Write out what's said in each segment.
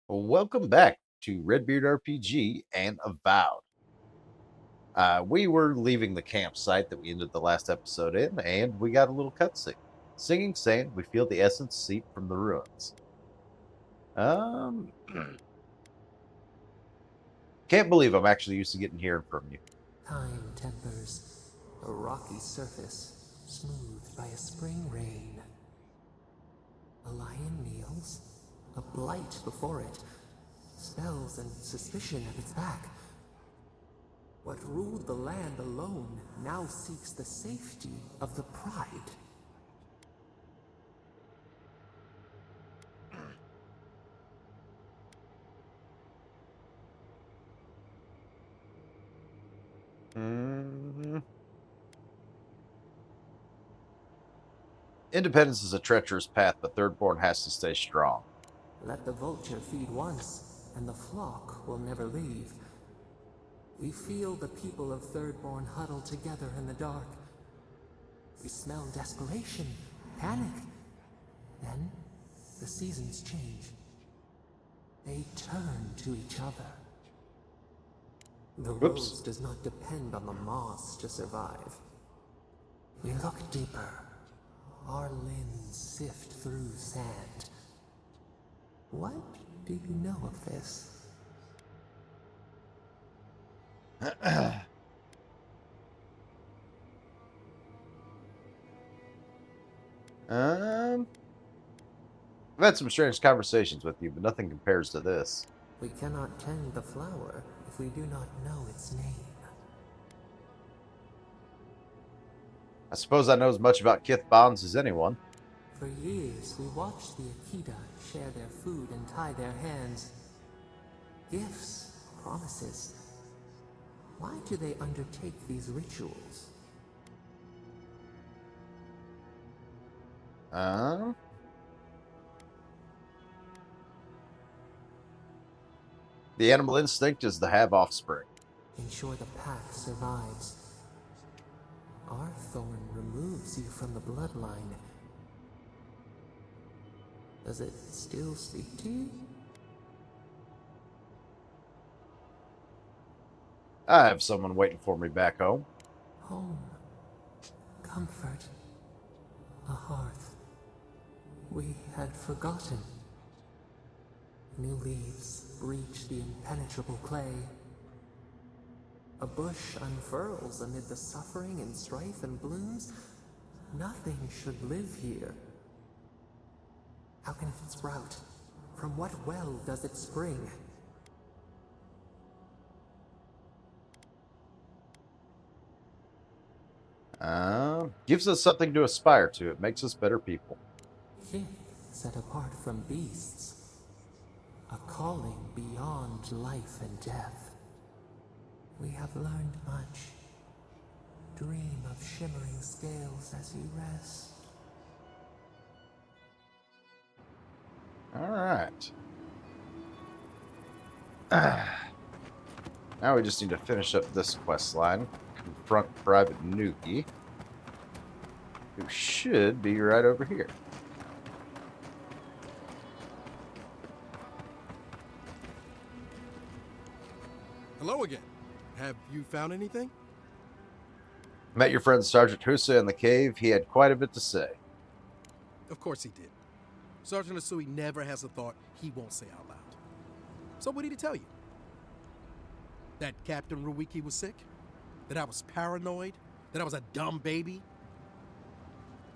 Welcome back to Redbeard RPG and Avowed. We were leaving the campsite that we ended the last episode in, and we got a little cutscene. Singing, saying, we feel the essence seep from the ruins. Um, can't believe I'm actually used to getting hearing from you. Time tempers a rocky surface, smoothed by a spring rain. A lion kneels, a blight before it, spells and suspicion at its back. What ruled the land alone now seeks the safety of the pride. Mm, Independence is a treacherous path, but Thirdborn has to stay strong. Let the vulture feed once, and the flock will never leave. We feel the people of Thirdborn huddle together in the dark. We smell desperation, panic. Then, the seasons change. They turn to each other. The Whoops. rose does not depend on the moss to survive. We look deeper. Our limbs sift through sand. What do you know of this? um, I've had some strange conversations with you, but nothing compares to this. We cannot tend the flower if we do not know its name. I suppose I know as much about Kith bonds as anyone. For years, we watched the Akita share their food and tie their hands. Gifts, promises. Why do they undertake these rituals? Um, the animal instinct is to have offspring. Ensure the pack survives. Our thorn removes you from the bloodline. Does it still speak to you? I have someone waiting for me back home. Home. Comfort. A hearth. We had forgotten. New leaves breach the impenetrable clay. A bush unfurls amid the suffering and strife and blooms. Nothing should live here. How can it sprout? From what well does it spring? Gives us something to aspire to. It makes us better people. Kith set apart from beasts. A calling beyond life and death. We have learned much. Dream of shimmering scales as you rest. All right. Now we just need to finish up this quest line. Confront Private Nuki, who should be right over here. Hello again. Have you found anything? Met your friend Sergeant Husa in the cave. He had quite a bit to say. Of course he did. Sergeant Asui never has a thought he won't say out loud. So what did he tell you? That Captain Ruiki was sick? That I was paranoid? That I was a dumb baby?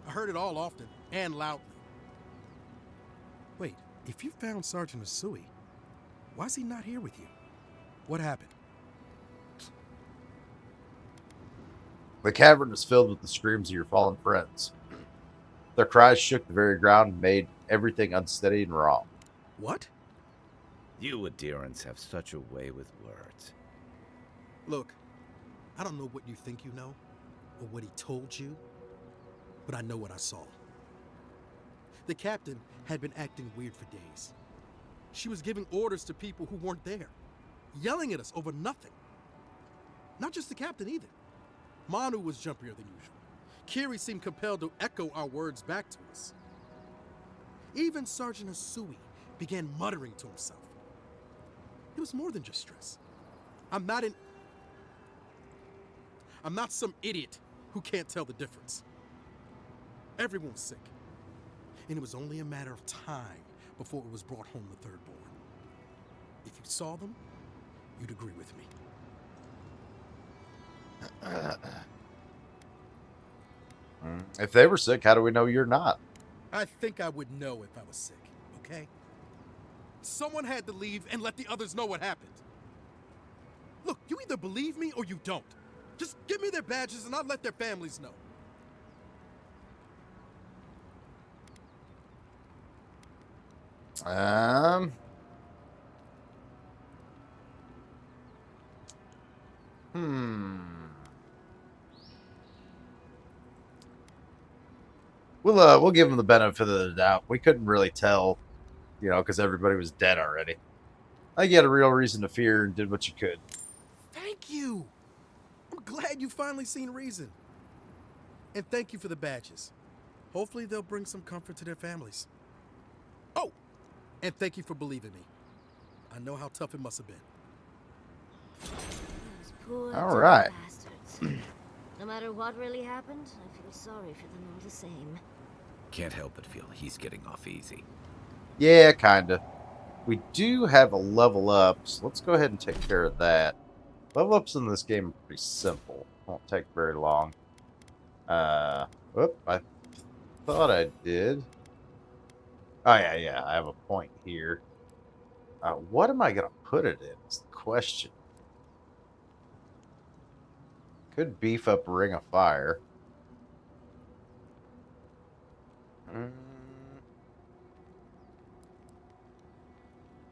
I heard it all often and loudly. Wait, if you found Sergeant Asui, why is he not here with you? What happened? The cavern was filled with the screams of your fallen friends. Their cries shook the very ground and made everything unsteady and wrong. What? You Adherents have such a way with words. Look, I don't know what you think you know, or what he told you, but I know what I saw. The captain had been acting weird for days. She was giving orders to people who weren't there, yelling at us over nothing. Not just the captain either. Manu was jumpier than usual. Kiri seemed compelled to echo our words back to us. Even Sergeant Asui began muttering to himself. was more than just stress. I'm not some idiot who can't tell the difference. Everyone was sick. And it was only a matter of time before it was brought home the third-born. If you saw them, you'd agree with me. If they were sick, how do we know you're not? I think I would know if I was sick, okay? Someone had to leave and let the others know what happened. Look, you either believe me or you don't. Just give me their badges and I'll let their families know. We'll give them the benefit of the doubt. We couldn't really tell, because everybody was dead already. I think you had a real reason to fear and did what you could. Thank you. I'm glad you finally seen reason. And thank you for the badges. Hopefully they'll bring some comfort to their families. Oh, and thank you for believing me. I know how tough it must have been. Those poor All right. bastards. No matter what really happened, I feel sorry for them all the same. Can't help but feel he's getting off easy. Yeah, kinda. We do have a level up, so let's go ahead and take care of that. Level ups in this game are pretty simple. Won't take very long. Whoop, I thought I did. Oh, yeah, I have a point here. What am I going to put it in is the question. Could beef up Ring of Fire.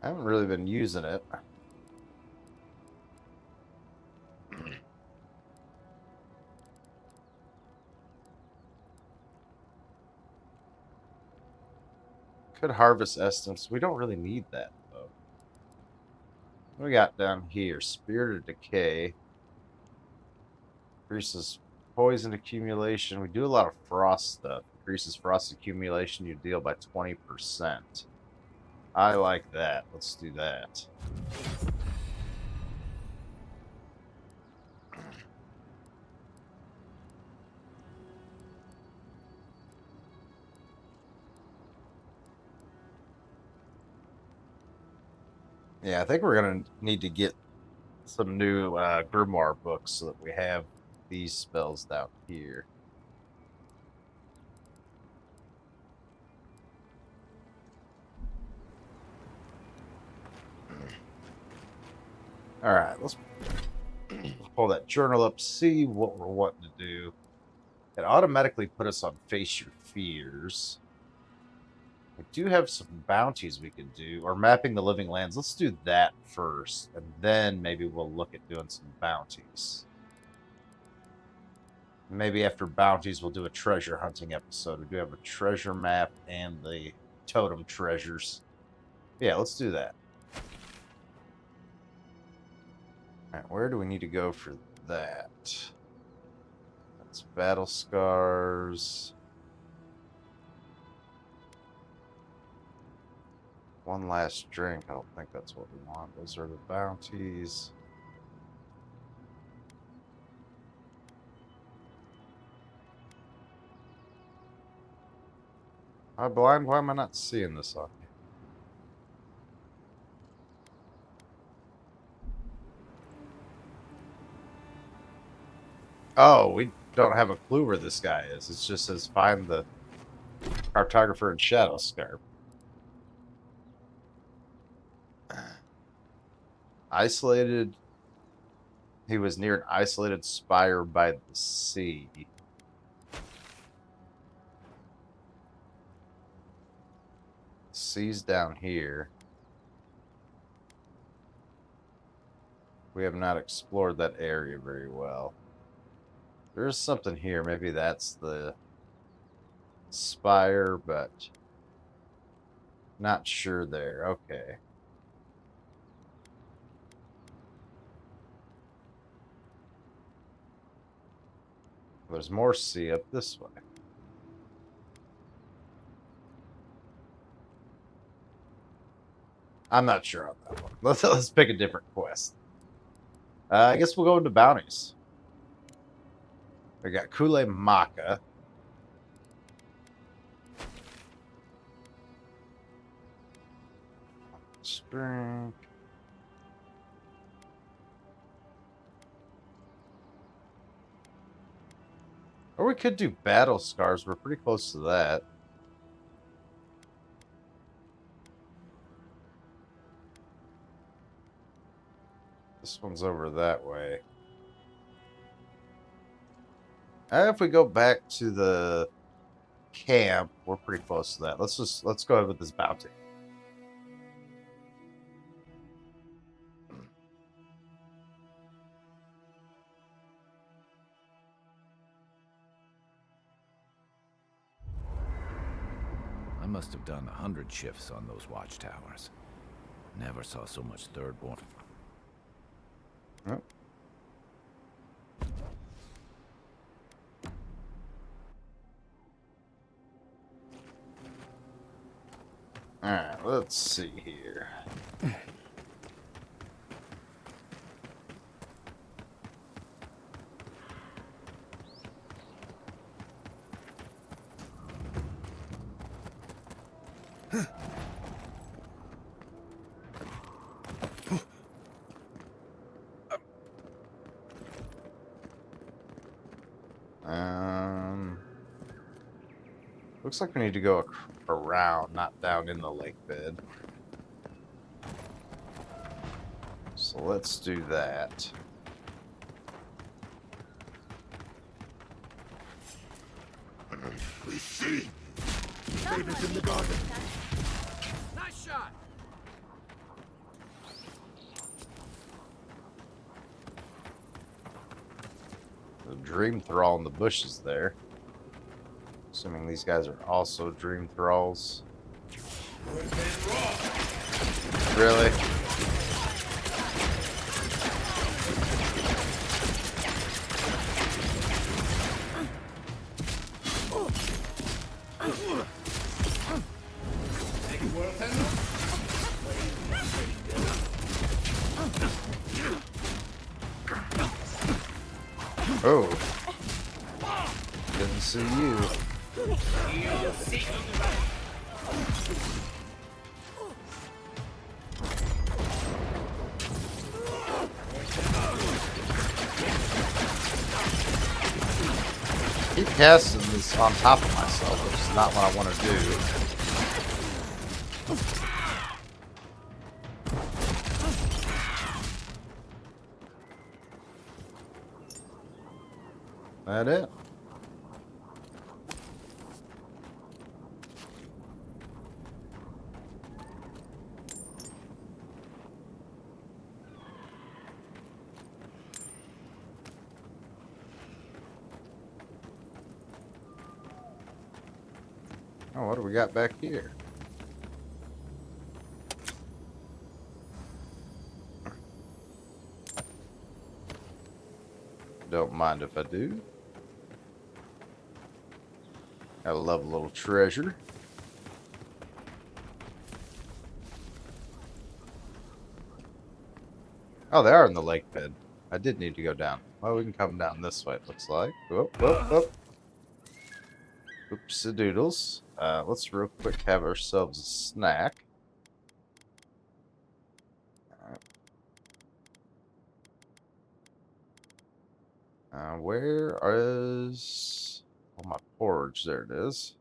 I haven't really been using it. Could harvest essence. We don't really need that, though. What we got down here? Spirit of Decay. Increases poison accumulation. We do a lot of frost stuff. Increases frost accumulation. You deal by 20%. I like that. Let's do that. Yeah, I think we're going to need to get some new grimoire books so that we have these spells down here. All right, let's pull that journal up, see what we're wanting to do. It automatically put us on Face Your Fears. We do have some bounties we could do, or mapping the living lands. Let's do that first, and then maybe we'll look at doing some bounties. Maybe after bounties, we'll do a treasure hunting episode. We do have a treasure map and the totem treasures. Yeah, let's do that. All right, where do we need to go for that? That's battle scars. One last drink. I don't think that's what we want. Those are the bounties. Am I blind? Why am I not seeing this on here? Oh, we don't have a clue where this guy is. It just says find the cartographer and shadow scarp. Isolated. He was near an isolated spire by the sea. Sea's down here. We have not explored that area very well. There's something here. Maybe that's the spire, but not sure there. Okay. There's more sea up this way. I'm not sure on that one. Let's pick a different quest. I guess we'll go into bounties. We got Kukae Maka. Spring. Or we could do battle scars. We're pretty close to that. This one's over that way. If we go back to the camp, we're pretty close to that. Let's go ahead with this bounty. I must have done 100 shifts on those watchtowers. Never saw so much thirdborn. Yep. Alright, let's see here. Looks like we need to go around, not down in the lake bed. So let's do that. We see. Raiders in the garden. Nice shot! The dream thrall in the bushes there. Assuming these guys are also dream thralls. Really? Oh. Didn't see you. Keep casting this on top of myself, which is not what I want to do. That it? Oh, what do we got back here? Don't mind if I do. I love a little treasure. Oh, they are in the lake bed. I did need to go down. Well, we can come down this way, it looks like. Whoop, whoop, whoop. Oops, doodles. Let's real quick have ourselves a snack. Where is... Oh, my porridge. There it is.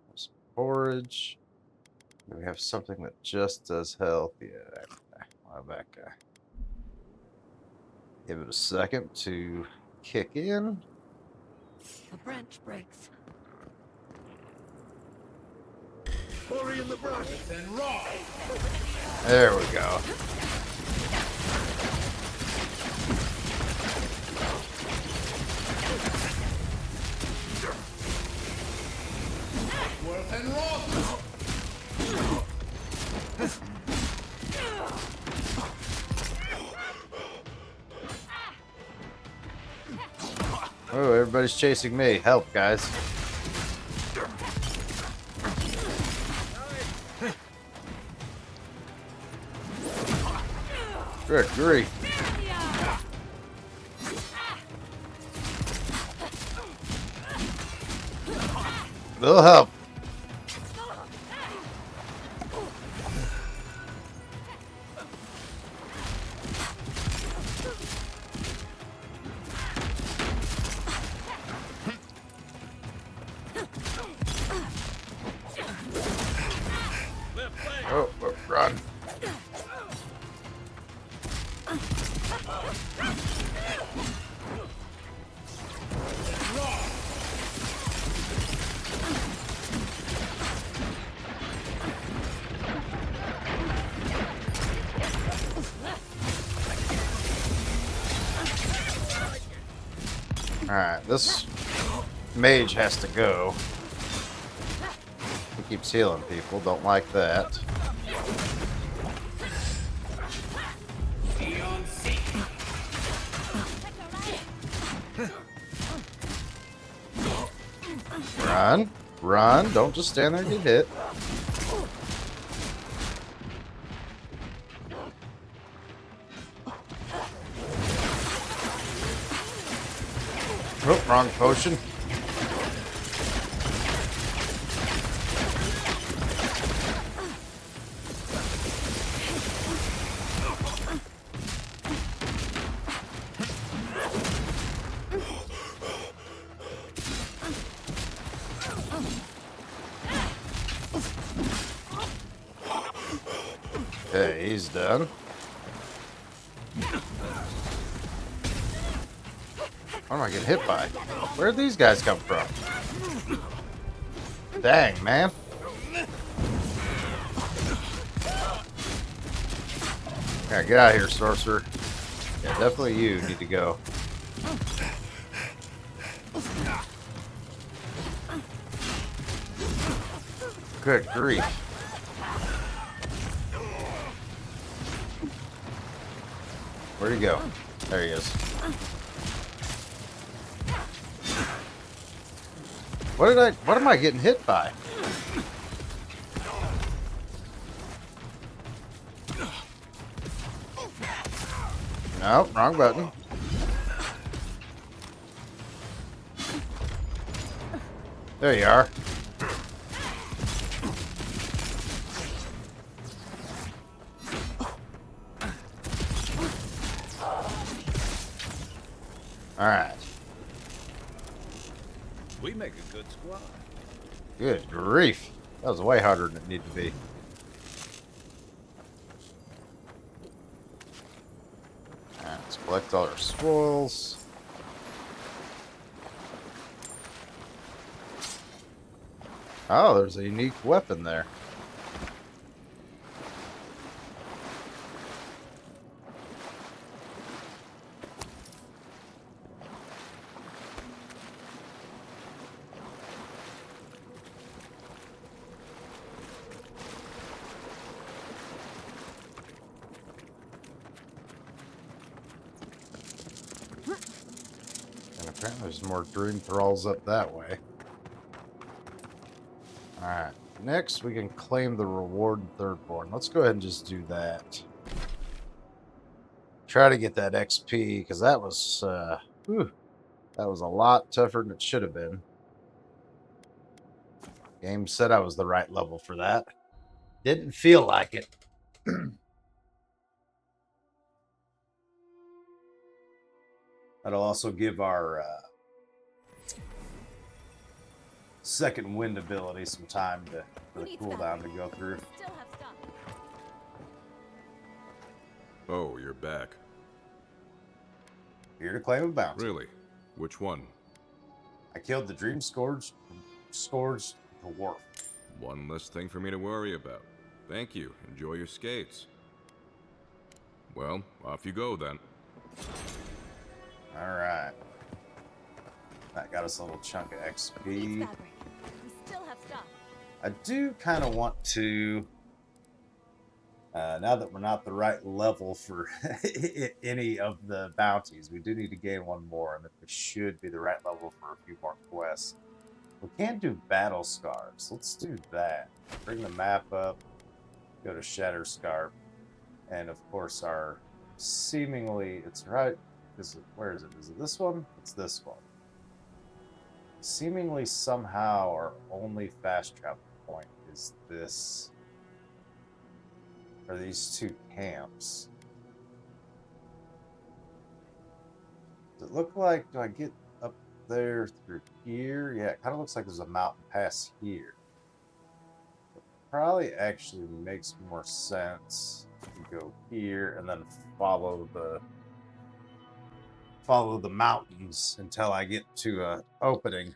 There's porridge. We have something that just does health. Yeah, that guy. Give it a second to kick in. The branch breaks. Hurry in the brush. There we go. Oh, everybody's chasing me. Help, guys. Good grief. They'll help. Oh, run. Alright, this mage has to go. He keeps healing people, don't like that. Run, run, don't just stand there and get hit. Oh, wrong potion. Okay, he's done. What am I getting hit by? Where'd these guys come from? Dang, man. Yeah, get out of here, sorcerer. Yeah, definitely you need to go. Good grief. Where'd he go? There he is. What am I getting hit by? No, wrong button. There you are. All right. We make a good squad. Good grief. That was way harder than it needed to be. Alright, let's collect all our spoils. Oh, there's a unique weapon there. And apparently there's more dream thralls up that way. Alright, next we can claim the reward in Thirdborn. Let's go ahead and just do that. Try to get that XP, because that was a lot tougher than it should have been. Game said I was the right level for that. Didn't feel like it. That'll also give our second wind ability some time for the cooldown to go through. Oh, you're back. Here to claim a bounty. Really? Which one? I killed the dreamscourge dwarf. One less thing for me to worry about. Thank you. Enjoy your skates. Well, off you go then. Alright. That got us a little chunk of XP. I do kind of want to, now that we're not the right level for any of the bounties, we do need to gain one more, and we should be the right level for a few more quests. We can do battle scars. Let's do that. Bring the map up, go to Shatter Scarp, and of course our seemingly, it's right. Where is it? Is it this one? It's this one. Seemingly somehow our only fast travel point is this, or these two camps. Does it look like, do I get up there through here? Yeah, it kind of looks like there's a mountain pass here. It probably actually makes more sense to go here and then follow the mountains until I get to a opening.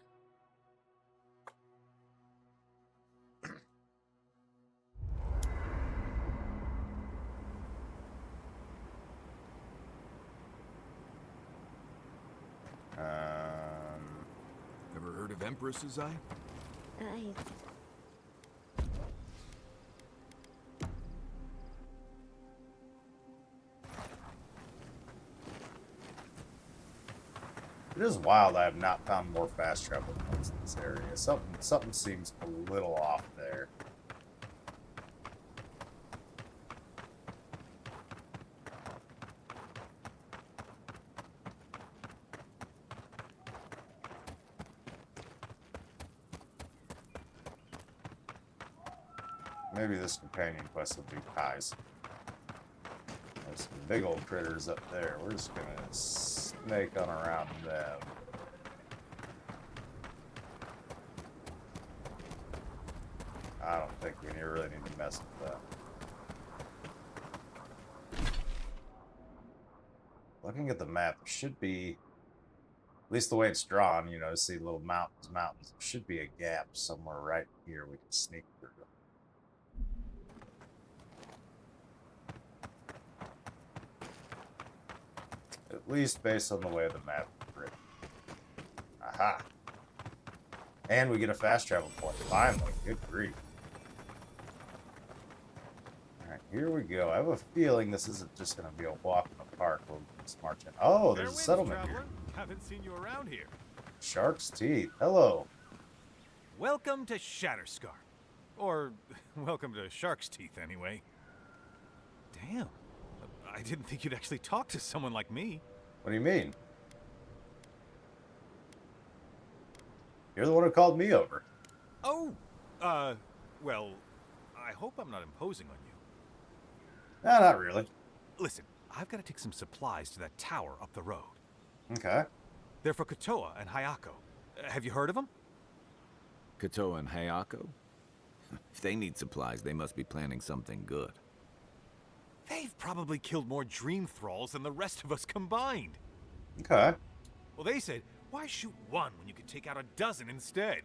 Ever heard of Empress's Eye? It is wild I have not found more fast travel points in this area. Something seems a little off there. Maybe this companion quest will do ties. There's some big old critters up there. We're just gonna snake on around them. I don't think we really need to mess with that. Looking at the map, there should be, at least the way it's drawn, you know, see little mountains. There should be a gap somewhere right here we can sneak through. At least based on the way the map is written. Aha. And we get a fast travel point. Finally. Good grief. Alright, here we go. I have a feeling this isn't just going to be a walk in the park. We'll just march in. Oh, there's a settlement here. Haven't seen you around here. Shark's Teeth. Hello. Welcome to Shatterscar. Or, welcome to Shark's Teeth, anyway. Damn. I didn't think you'd actually talk to someone like me. What do you mean? You're the one who called me over. Oh, well, I hope I'm not imposing on you. Nah, not really. Listen, I've got to take some supplies to that tower up the road. Okay. They're for Kotoa and Hayako. Have you heard of them? Kotoa and Hayako? If they need supplies, they must be planning something good. They've probably killed more dream thralls than the rest of us combined. Okay. Well, they said, why shoot one when you could take out a dozen instead?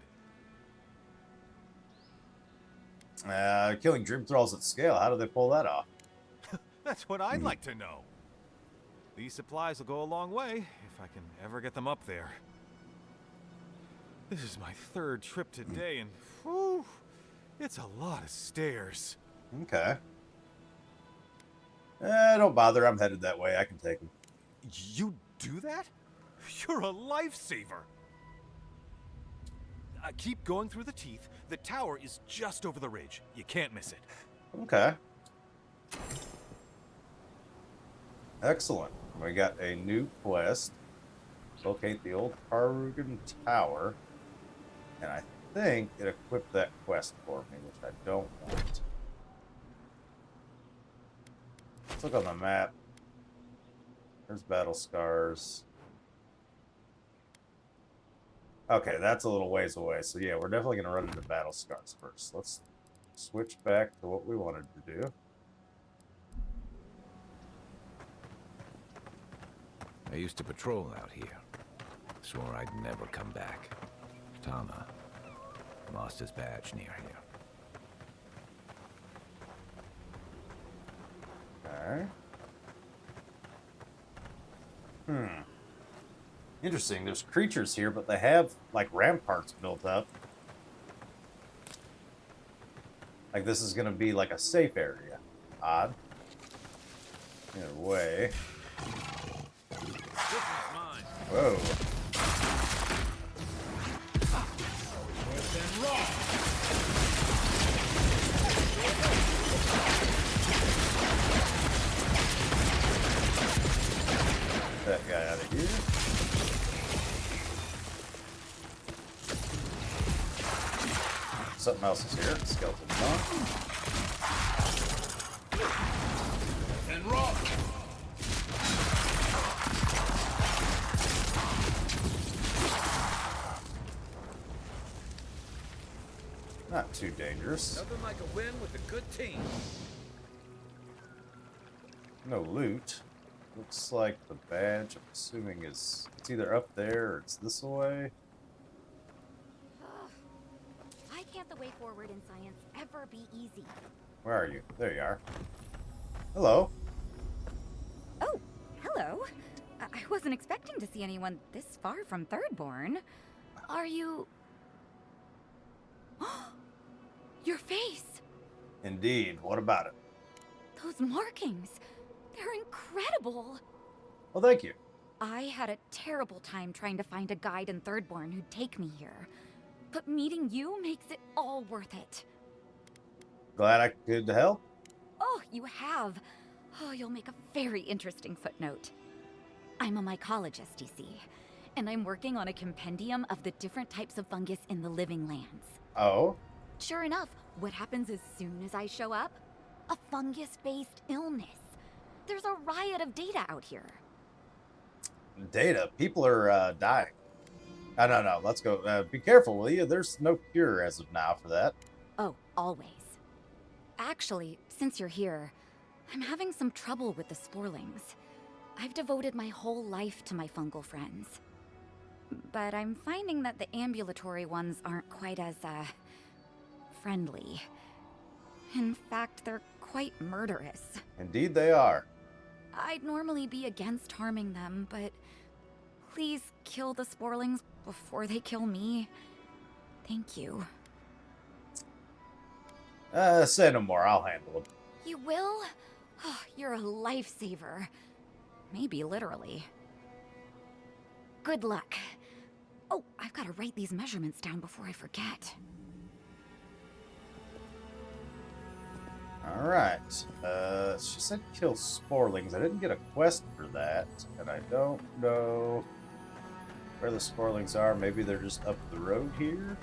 Killing dream thralls at scale. How do they pull that off? That's what I'd like to know. These supplies will go a long way if I can ever get them up there. This is my third trip today, and whew, it's a lot of stairs. Okay. Don't bother. I'm headed that way. I can take them. You do that? You're a lifesaver. Keep going through the teeth. The tower is just over the ridge. You can't miss it. Okay. Excellent. We got a new quest. Locate the old Karugan Tower. And I think it equipped that quest for me, which I don't want. Let's look on the map. There's battle scars. Okay, that's a little ways away. So yeah, we're definitely going to run into battle scars first. Let's switch back to what we wanted to do. I used to patrol out here. Swore I'd never come back. Tama lost his badge near here. Okay. Interesting. There's creatures here, but they have, like, ramparts built up. Like, this is going to be, like, a safe area. Odd. Either way. Whoa. something else is here. Skeleton monk. And rock. Not too dangerous. Nothing like a win with a good team. No loot. Looks like the badge, I'm assuming, is it's either up there or it's this way. Why can't the way forward in science ever be easy? Where are you? There you are. Hello. Oh, hello. I wasn't expecting to see anyone this far from Thirdborn. Are you... Your face! Indeed. What about it? Those markings! They're incredible! Well, thank you. I had a terrible time trying to find a guide in Thirdborn who'd take me here. But meeting you makes it all worth it. Glad I could help. Oh, you have. Oh, you'll make a very interesting footnote. I'm a mycologist, you see, and I'm working on a compendium of the different types of fungus in the living lands. Oh? Sure enough, what happens as soon as I show up? A fungus-based illness. There's a riot of data out here. Data. People are dying. No. Let's go. Be careful, will you? There's no cure as of now for that. Oh, always. Actually, since you're here, I'm having some trouble with the sporlings. I've devoted my whole life to my fungal friends. But I'm finding that the ambulatory ones aren't quite as, friendly. In fact, they're quite murderous. Indeed they are. I'd normally be against harming them, but please kill the sporlings before they kill me. Thank you. Say no more. I'll handle it. You will? Oh, you're a lifesaver. Maybe literally. Good luck. Oh, I've got to write these measurements down before I forget. Alright. She said kill sporlings. I didn't get a quest for that, and I don't know where the sporlings are. Maybe they're just up the road here?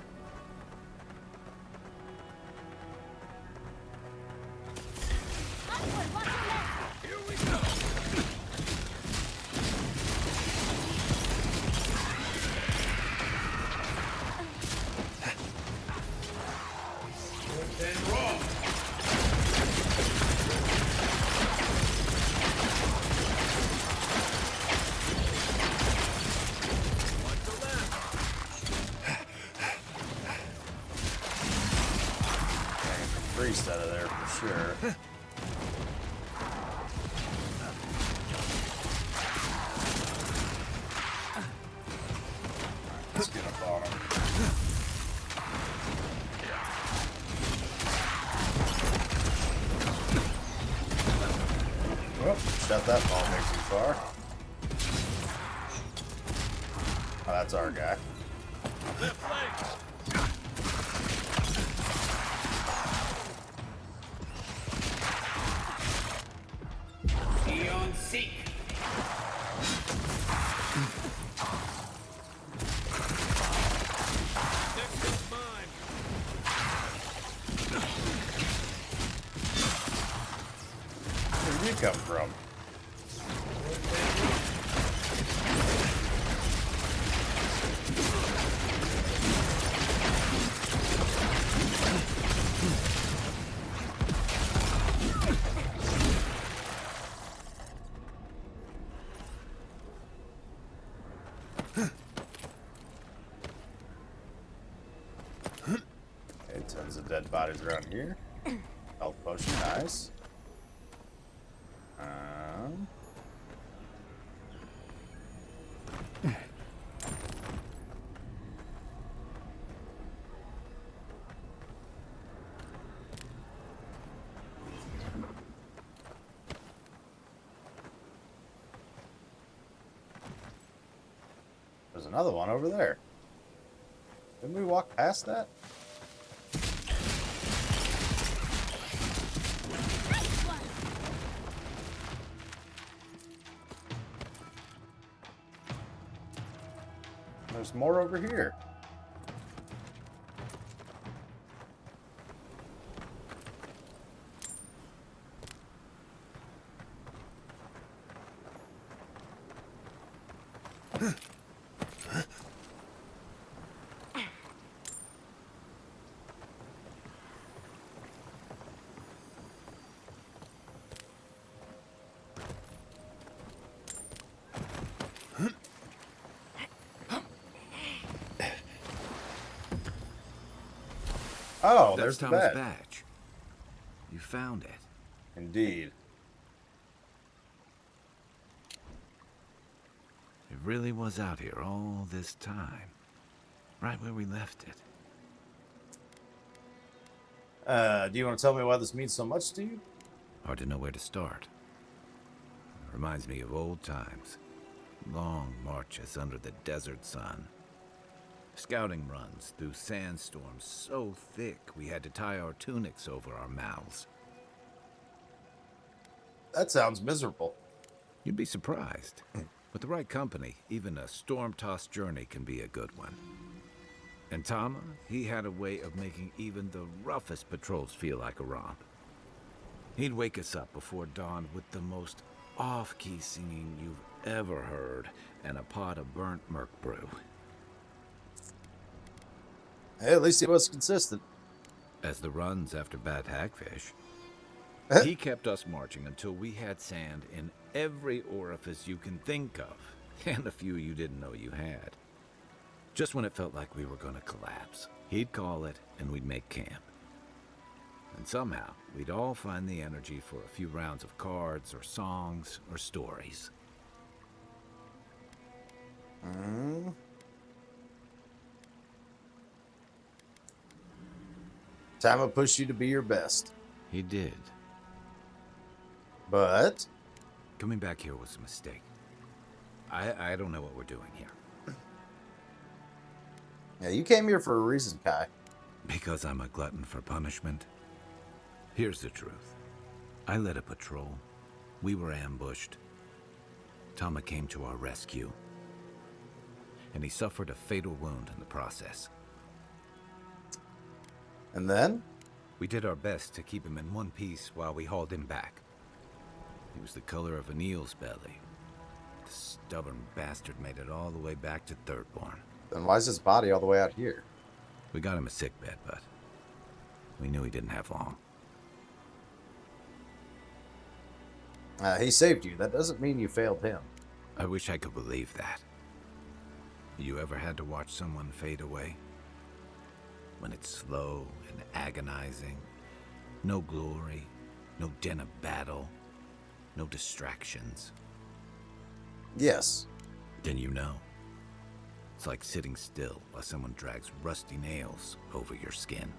Here we go. And rock. Priest out of there for sure. Let's get up on him. Well, shut that ball way too far. Oh, that's our guy. Left flank. Eon Seek. Next is mine. Where'd you come from? Okay, tons of dead bodies around here. Health potion, nice. There's another one over there. Didn't we walk past that? There's more over here. Oh, There's that's Thomas' bad. badge. You found it. Indeed. It really was out here all this time. Right where we left it. Do you want to tell me why this means so much to you? Hard to know where to start. It reminds me of old times. Long marches under the desert sun. Scouting runs through sandstorms so thick we had to tie our tunics over our mouths. That sounds miserable. You'd be surprised. With the right company, even a storm-tossed journey can be a good one. And Tama, he had a way of making even the roughest patrols feel like a romp. He'd wake us up before dawn with the most off-key singing you've ever heard and a pot of burnt merc brew. Hey, at least he was consistent. As the runs after bad hagfish, he kept us marching until we had sand in every orifice you can think of, and a few you didn't know you had. Just when it felt like we were going to collapse, he'd call it and we'd make camp. And somehow, we'd all find the energy for a few rounds of cards or songs or stories. Time will push you to be your best. He did. But Coming back here was a mistake. I don't know what we're doing here. yeah, you came here for a reason, Kai. Because I'm a glutton for punishment? Here's the truth. I led a patrol. We were ambushed. Tama came to our rescue. And he suffered a fatal wound in the process. And then? We did our best to keep him in one piece while we hauled him back. He was the color of an eel's belly. The stubborn bastard made it all the way back to Thirdborn. Then why is his body all the way out here? We got him a sickbed, but we knew he didn't have long. He saved you. That doesn't mean you failed him. I wish I could believe that. You ever had to watch someone fade away? When it's slow and agonizing. No glory, no din of battle, no distractions. Yes. Then you know. It's like sitting still while someone drags rusty nails over your skin.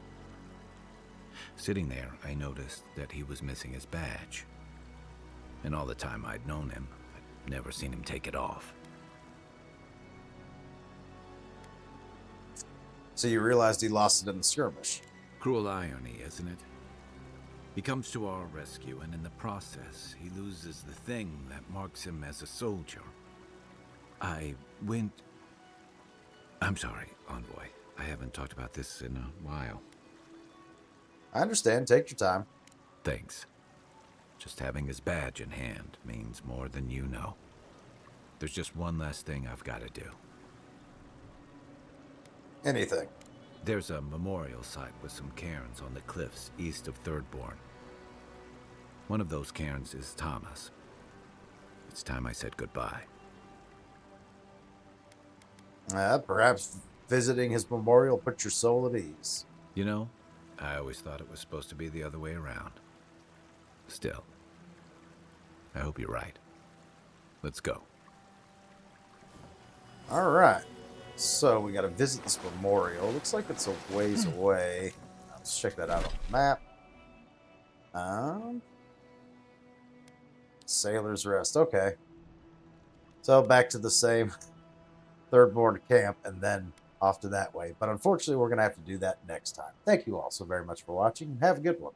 Sitting there, I noticed that he was missing his badge. And all the time I'd known him, I'd never seen him take it off. So you realized he lost it in the skirmish. Cruel irony, isn't it? He comes to our rescue, and in the process, he loses the thing that marks him as a soldier. I'm sorry, Envoy. I haven't talked about this in a while. I understand. Take your time. Thanks. Just having his badge in hand means more than you know. There's just one last thing I've got to do. Anything. There's a memorial site with some cairns on the cliffs east of Thirdborn. One of those cairns is Tama's. It's time I said goodbye. Perhaps visiting his memorial put your soul at ease. You know, I always thought it was supposed to be the other way around. Still, I hope you're right. Let's go. All right. So we got to visit this memorial. Looks like it's a ways away. Let's check that out on the map. Sailor's Rest. Okay. So back to the same Thirdborn camp and then off to that way. But unfortunately, we're going to have to do that next time. Thank you all so very much for watching. Have a good one.